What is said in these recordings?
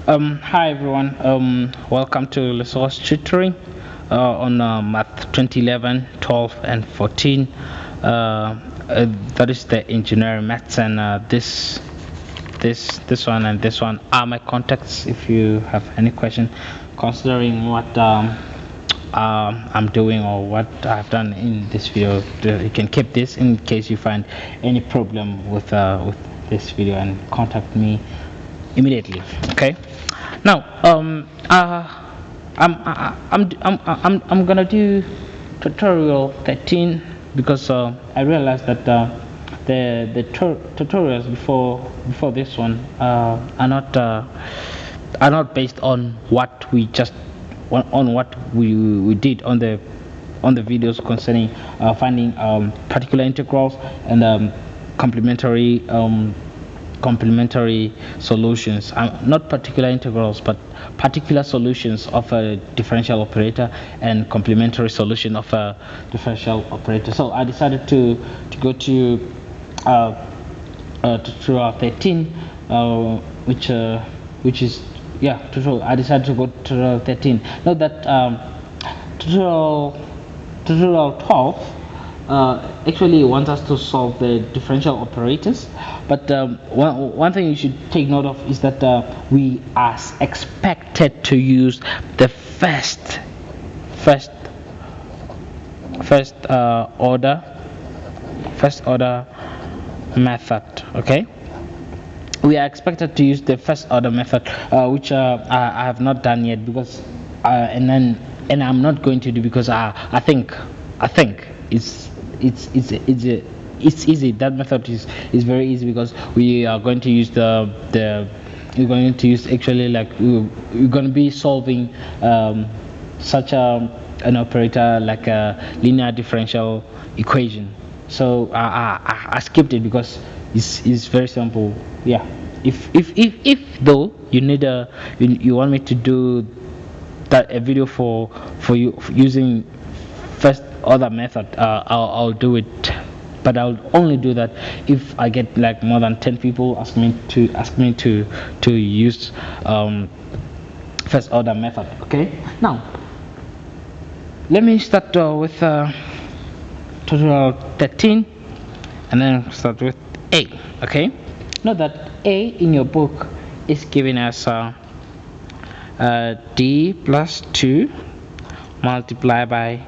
Hi everyone. Welcome to Resource Tutoring on Math 2011, 12, and 14. That is the engineering maths, and this one and this one are my contacts. If you have any question, considering what I'm doing or what I've done in this video, you can keep this in case you find any problem with this video and contact me immediately. Okay. Now, I'm gonna do tutorial 13 because I realized that the tutorials before this one are not based on what we just on what we did on the videos concerning finding particular integrals and complementary solutions, not particular integrals but particular solutions of a differential operator and complementary solution of a differential operator. So I decided to go to tutorial 13, which is tutorial. I decided to go to tutorial 13. Note that tutorial 12 actually wants us to solve the differential operators, but one thing you should take note of is that we are expected to use the first order method. Okay, we are expected to use the first order method, which I have not done yet because and I'm not going to do because I think it's easy. That method is very easy because we are going to use we're going to use actually like we're going to be solving such an operator like a linear differential equation. So I skipped it because it's very simple. Yeah. If though you need you want me to do that a video for you for using first order method, I'll do it, but I'll only do that if I get like more than 10 people ask me to use first order method. Okay, now let me start with tutorial 13 and then start with A. Okay, note that A in your book is giving us D plus 2 multiplied by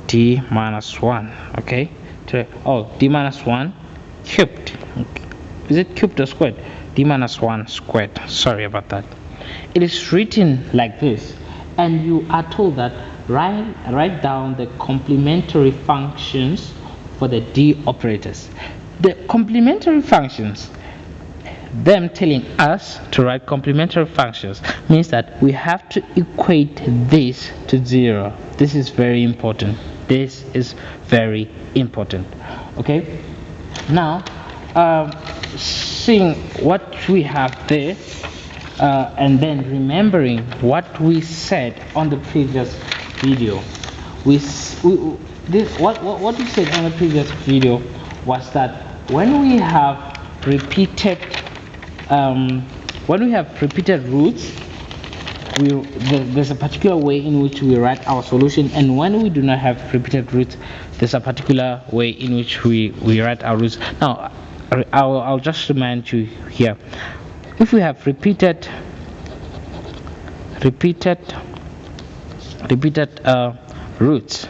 D minus 1. Okay, D minus 1 cubed. Okay. Is it cubed or squared? D minus 1 squared. Sorry about that. It is written like this, and you are told that write down the complementary functions for the D operators. The complementary functions, them telling us to write complementary functions, means that we have to equate this to 0. This is very important. Okay, now seeing what we have there and then remembering what we said on the previous video, what we said on the previous video was that when we have repeated roots, there's a particular way in which we write our solution, and when we do not have repeated roots, there's a particular way in which we write our roots. Now I'll just remind you here, if we have repeated roots,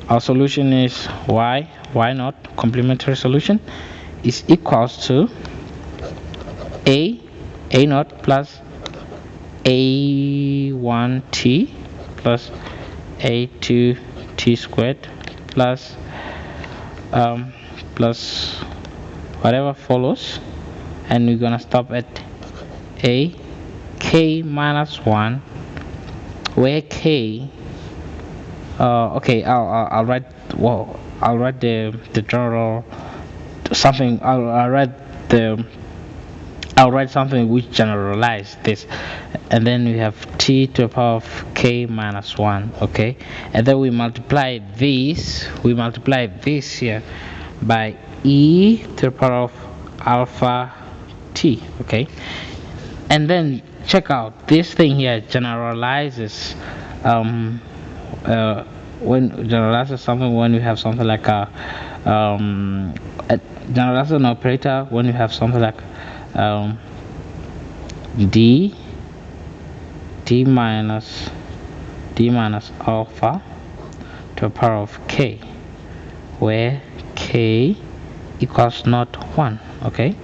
our solution is y naught, complementary solution, is equals to a naught plus a1t plus a2t squared plus whatever follows, and we're gonna stop at a k minus 1, where k okay, I'll write the general something. I'll write something which generalize this, and then we have t to the power of k minus 1. Okay, and then we multiply this here by e to the power of alpha t. Okay, and then check out this thing here generalizes when generalizes something when you have something like a generalizes an operator when you have something like d minus alpha to the power of k, where k equals not 1. Okay,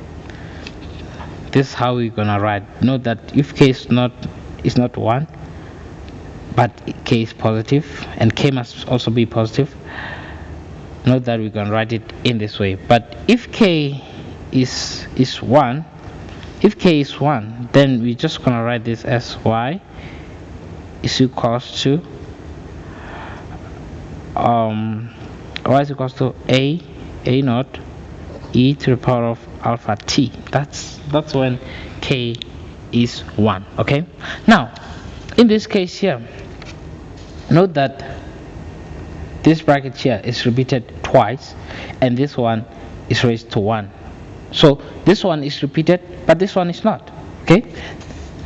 this is how we're gonna write. Note that if k is not 1 but k is positive, and k must also be positive, note that we can write it in this way. But if k is 1, then we're just gonna write this as y is equals to a naught e to the power of alpha t. That's when k is 1. Okay, now in this case here, note that this bracket here is repeated twice and this one is raised to 1. So this one is repeated but this one is not. Okay,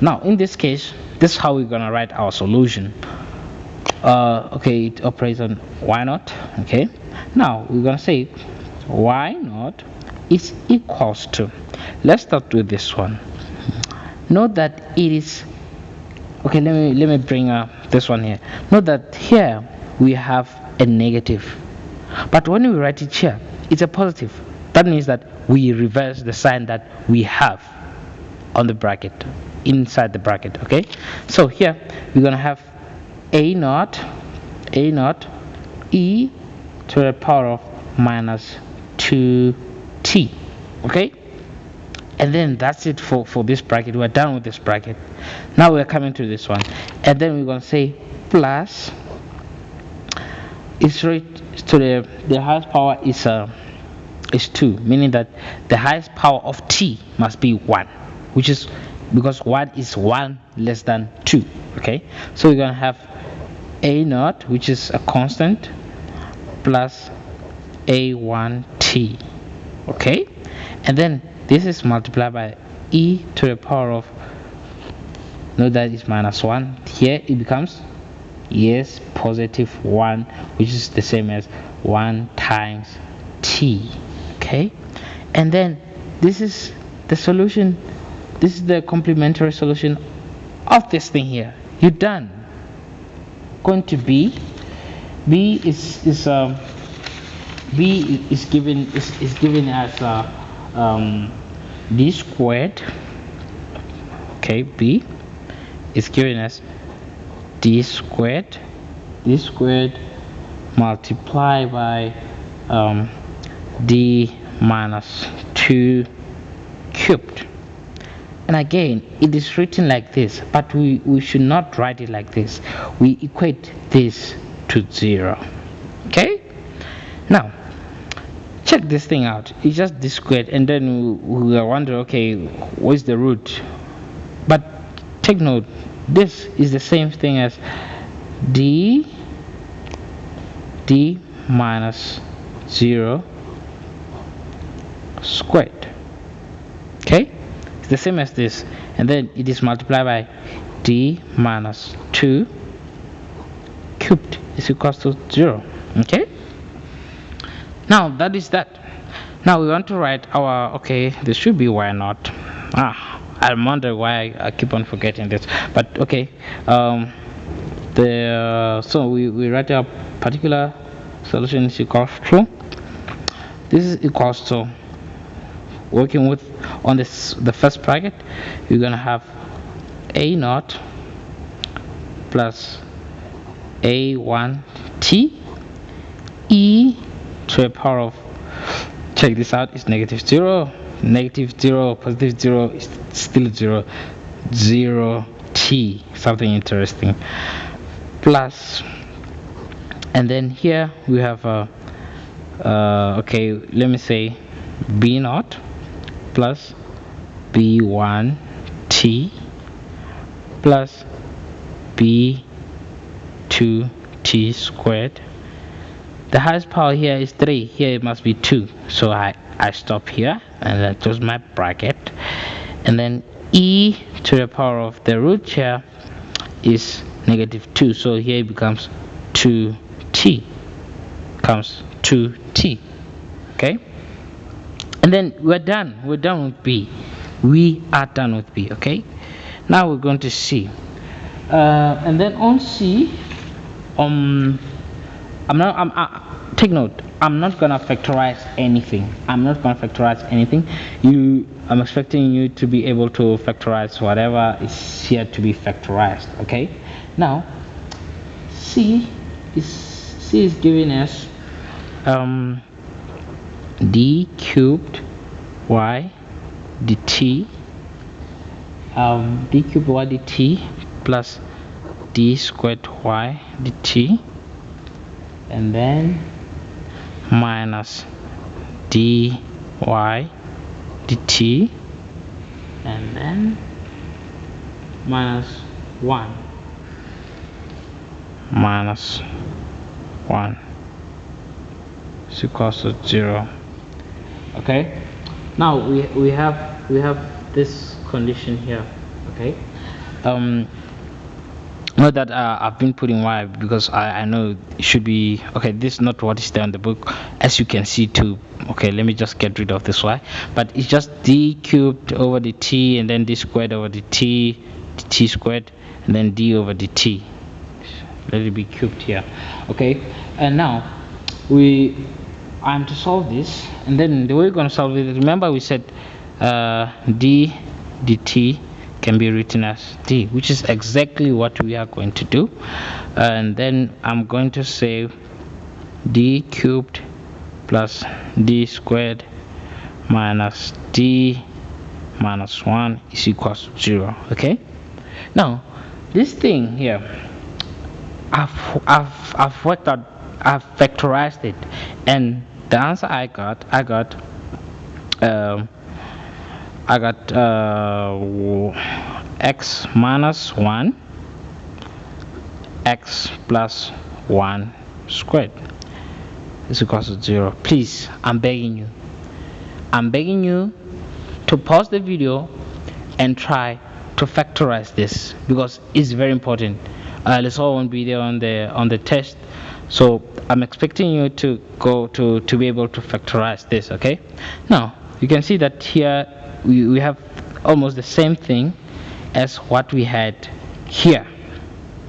now in this case, this is how we're gonna write our solution. Okay, it operates on y naught. Okay, now we're gonna say y naught is equals to, let's start with this one. Note that it is, okay, let me bring this one here. Note that here we have a negative, but when we write it here it's a positive. That means that we reverse the sign that we have on the bracket, inside the bracket. Okay, so here we're gonna have a naught e to the power of minus 2t. Okay, and then that's it for this bracket. We're done with this bracket. Now we're coming to this one, and then we're gonna say plus is raised to the highest power is 2, meaning that the highest power of t must be 1, which is because 1 is 1 less than 2. Okay, so we're gonna have a naught, which is a constant, plus a1t. Okay, and then this is multiplied by e to the power of, note that is minus 1. Here it becomes, yes, positive 1, which is the same as 1 times t. Okay, and then this is the solution. This is the complementary solution of this thing here. You're done. Going to b is given as d squared. Okay, b is given as d squared multiplied by d minus 2 cubed. And again, it is written like this, but we should not write it like this. We equate this to 0. Okay, now check this thing out. It's just d squared, and then we are wondering, okay, what's the root? But take note, this is the same thing as d minus 0 squared. Okay, it's the same as this, and then it is multiplied by d minus 2 cubed is equals to 0. Okay, now that is that. Now we want to write our, okay, this should be y naught. I'm wondering why I keep on forgetting this, but okay, so we write a particular solution is equals to, this is equals to, working with on this the first bracket, you're gonna have a naught plus a1t e to the power of, check this out, is negative 0, positive 0 is still 0, 0t, something interesting, plus, and then here we have okay, let me say b naught plus b1t plus b2t squared the highest power here is 3. Here it must be 2. So I stop here and then close my bracket. And then e to the power of the root here is -2. So here it becomes 2t. Comes 2t. Okay. And then we're done. We're done with B. We are done with B. Okay. Now we're going to C. And then on C, take note. I'm not gonna factorize anything. I'm expecting you to be able to factorize whatever is here to be factorized. Okay. Now, C is giving us d cubed y dt, d cubed y dt plus d squared y dt, and then minus dy dt, and then minus 1 is equals to 0. Okay. Now we have this condition here. Okay. Note that I've been putting y because I know it should be okay. This is not what is there in the book, as you can see too. Okay, let me just get rid of this y, but it's just d cubed over dt, and then d squared over dt, dt squared, and then d over dt. Let it be cubed here. Okay. And now I'm to solve this, and then the way we're going to solve it, remember we said d dt can be written as d, which is exactly what we are going to do. And then I'm going to say d cubed plus d squared minus d minus 1 is equals to 0. Okay. Now this thing here, I've worked out, I've factorized it, and the answer I got x minus 1 x plus 1 squared is equals to 0. Please, I'm begging you to pause the video and try to factorize this, because it's very important. This all won't be there on the test, so I'm expecting you to go to be able to factorize this. Okay. Now you can see that here we have almost the same thing as what we had here.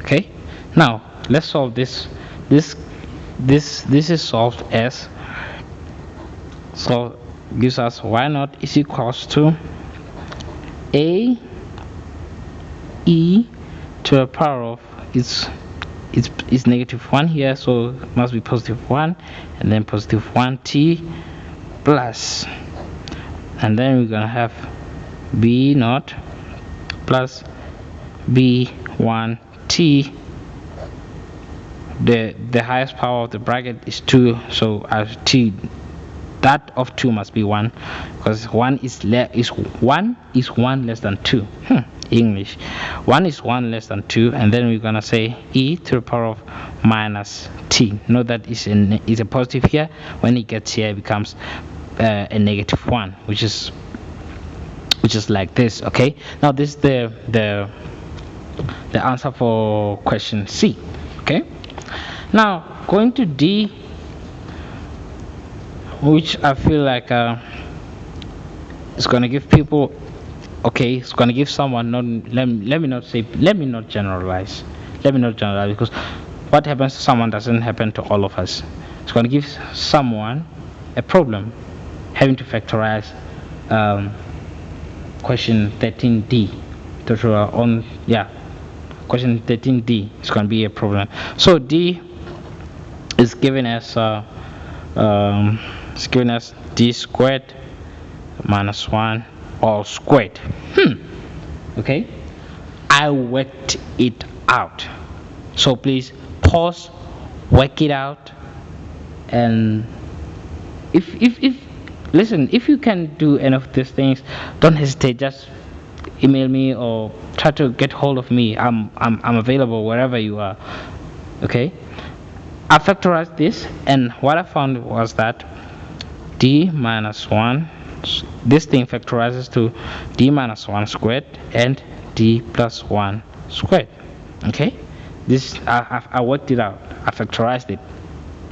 Okay. Now let's solve this. This is solved as, so gives us y naught is equals to a e to the power of it's -1 here, so it must be +1, and then +1t plus, and then we're gonna have b naught plus b1t. The highest power of the bracket is 2, so t, that of 2 must be 1, because 1 is 1 less than 2. English. 1 is 1 less than 2, and then we're gonna say e to the power of minus t. Note that is a positive here. When it gets here, it becomes a -1, which is like this. Okay. Now this is the answer for question C. Okay. Now going to D, which I feel like it's gonna give people. Okay, it's going to give someone, let me not generalize, because what happens to someone doesn't happen to all of us. It's going to give someone a problem having to factorize question 13D. Question 13D is going to be a problem. So D is given as d squared minus 1 all squared. Okay, I worked it out, so please pause, work it out, and if listen, if you can do any of these things, don't hesitate, just email me or try to get hold of me. I'm available wherever you are. Okay, I factorized this, and what I found was that d minus 1, this thing factorizes to d minus 1 squared and d plus 1 squared. Okay, this I worked it out. I factorized it.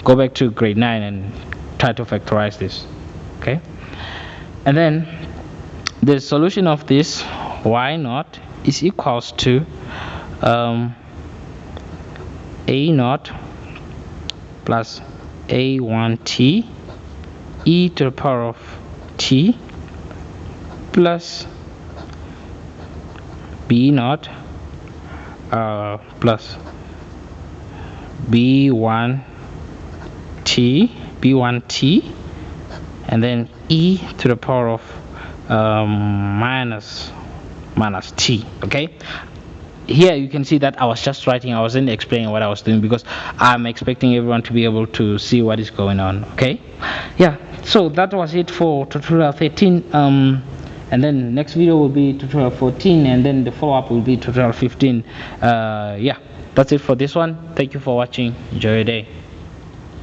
Go back to grade 9 and try to factorize this. Okay, and then the solution of this y naught is equals to a naught plus a1t e to the power of t plus b naught plus b1t and then e to the power of minus t. Okay, here you can see that I was just writing, I wasn't explaining what I was doing because I'm expecting everyone to be able to see what is going on. Okay, yeah, so that was it for tutorial 13. And then next video will be tutorial 14, and then the follow-up will be tutorial 15. Yeah, that's it for this one. Thank you for watching. Enjoy your day.